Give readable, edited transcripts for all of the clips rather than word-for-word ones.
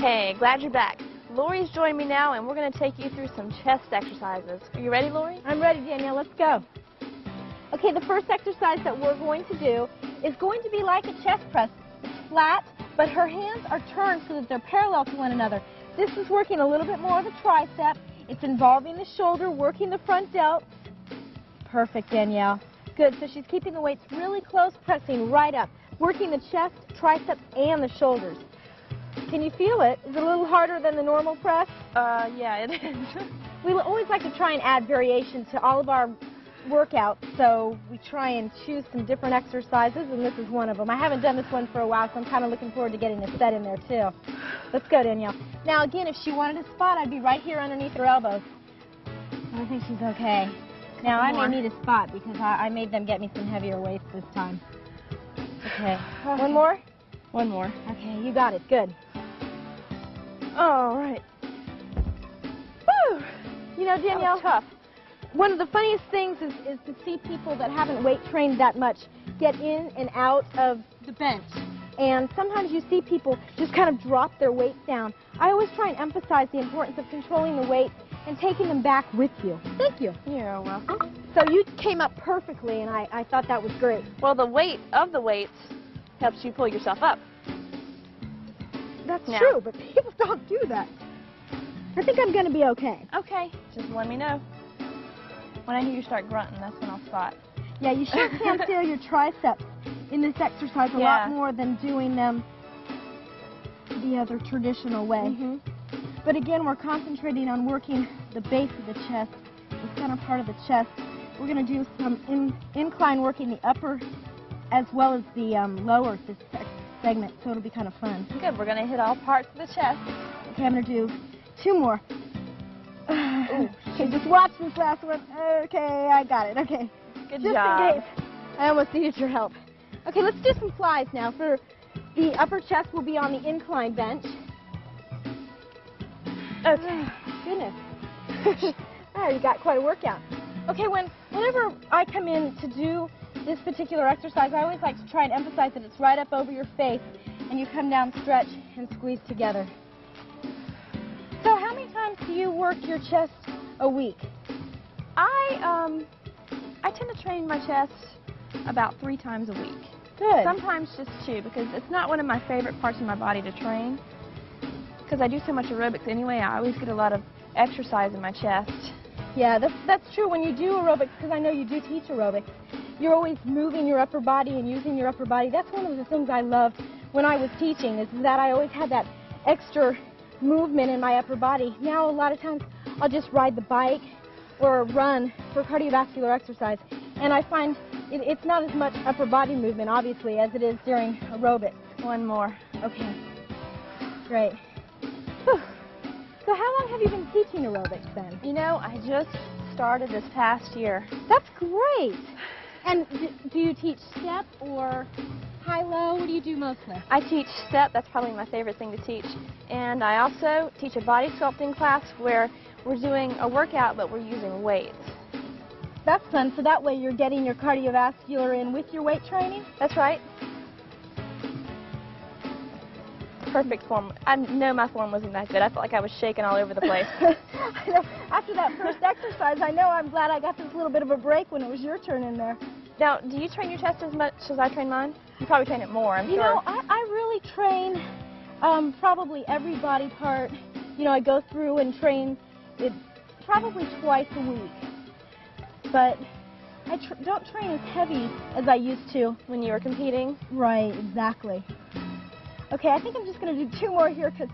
Hey, glad you're back. Laurie's joined me now, and we're going to take you through some chest exercises. Are you ready, Laurie? I'm ready, Danielle. Let's go. Okay, the first exercise that we're going to do is going to be like a chest press. It's flat, but her hands are turned so that they're parallel to one another. This is working a little bit more of the tricep. It's involving the shoulder, working the front delt. Perfect, Danielle. Good. So she's keeping the weights really close, pressing right up, working the chest, triceps, and the shoulders. Can you feel it? Is it a little harder than the normal press? Yeah, it is. We always like to try and add variation to all of our workouts, so we try and choose some different exercises, and this is one of them. I haven't done this one for a while, so I'm kind of looking forward to getting a set in there, too. Let's go, Danielle. Now, again, if she wanted a spot, I'd be right here underneath her elbows. I think she's okay. Now, I may need a spot because I made them get me some heavier weights this time. Okay. One more? One more. Okay, you got it. Good. All right. Woo! You know, Danielle, tough. One of the funniest things is to see people that haven't weight trained that much get in and out of the bench. And sometimes you see people just kind of drop their weights down. I always try and emphasize the importance of controlling the weights and taking them back with you. Thank you. You're welcome. So you came up perfectly, and I thought that was great. Well, the weight of the weights helps you pull yourself up. That's true, but people don't do that. I think I'm going to be okay. Okay, just let me know. When I hear you start grunting, that's when I'll spot. Yeah, you sure can feel your triceps in this exercise a lot more than doing them the other traditional way. But again, we're concentrating on working the base of the chest, the center part of the chest. We're going to do some incline working the upper as well as the lower this segment, so it'll be kind of fun. Good, we're going to hit all parts of the chest. Okay, I'm going to do 2 more. Okay, just watch this last one. Okay, I got it. Okay. Good just job. In case. I almost needed your help. Okay, let's do some flies now. For the upper chest, we'll be on the incline bench. Okay. Goodness. Oh, you got quite a workout. Okay, whenever I come in to do this particular exercise, I always like to try and emphasize that it's right up over your face, and you come down, stretch, and squeeze together. So how many times do you work your chest a week? I tend to train my chest about 3 times a week. Good. Sometimes just 2, because it's not one of my favorite parts of my body to train. Because I do so much aerobics anyway, I always get a lot of exercise in my chest. Yeah, that's true when you do aerobics, because I know you do teach aerobics. You're always moving your upper body and using your upper body. That's one of the things I loved when I was teaching, is that I always had that extra movement in my upper body. Now, a lot of times, I'll just ride the bike or run for cardiovascular exercise. And I find it's not as much upper body movement, obviously, as it is during aerobics. One more. Okay. Great. Whew. So how long have you been teaching aerobics then? You know, I just started this past year. That's great. And do you teach step or high-low? What do you do mostly? I teach step. That's probably my favorite thing to teach. And I also teach a body sculpting class where we're doing a workout, but we're using weights. That's fun. So that way you're getting your cardiovascular in with your weight training? That's right. Perfect form. I know my form wasn't that good. I felt like I was shaking all over the place. I know. After that first exercise, I know I'm glad I got this little bit of a break when it was your turn in there. Now, do you train your chest as much as I train mine? You probably train it more, I'm sure. You know, I really train probably every body part. You know, I go through and train it probably twice a week. But I don't train as heavy as I used to. When you were competing? Right, exactly. Okay, I think I'm just going to do 2 more here because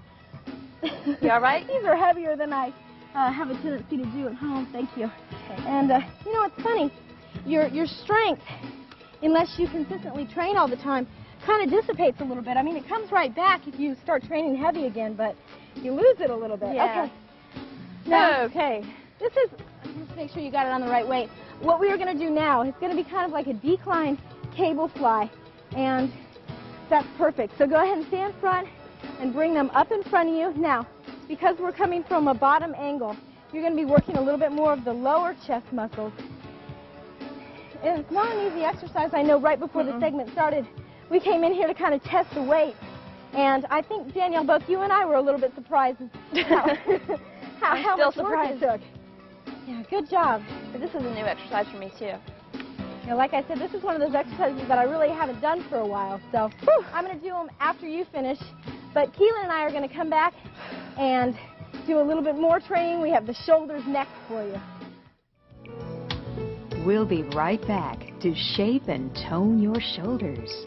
you all right? These are heavier than I have a tendency to do at home. Thank you. Okay. And, you know, it's funny. Your strength, unless you consistently train all the time, kind of dissipates a little bit. I mean, it comes right back if you start training heavy again, but you lose it a little bit. Yeah. Okay. Now, okay. This is, let's make sure you got it on the right weight. What we are going to do now is going to be kind of like a decline cable fly, and that's perfect. So go ahead and stand front and bring them up in front of you. Now, because we're coming from a bottom angle, you're going to be working a little bit more of the lower chest muscles. And it's not an easy exercise. I know right before the segment started, we came in here to kind of test the weight. And I think, Danielle, both you and I were a little bit surprised how much work it took. Yeah, good job. But this is a new exercise for me, too. You know, like I said, this is one of those exercises that I really haven't done for a while. So I'm going to do them after you finish. But Keelan and I are going to come back and do a little bit more training. We have the shoulders next for you. We'll be right back to shape and tone your shoulders.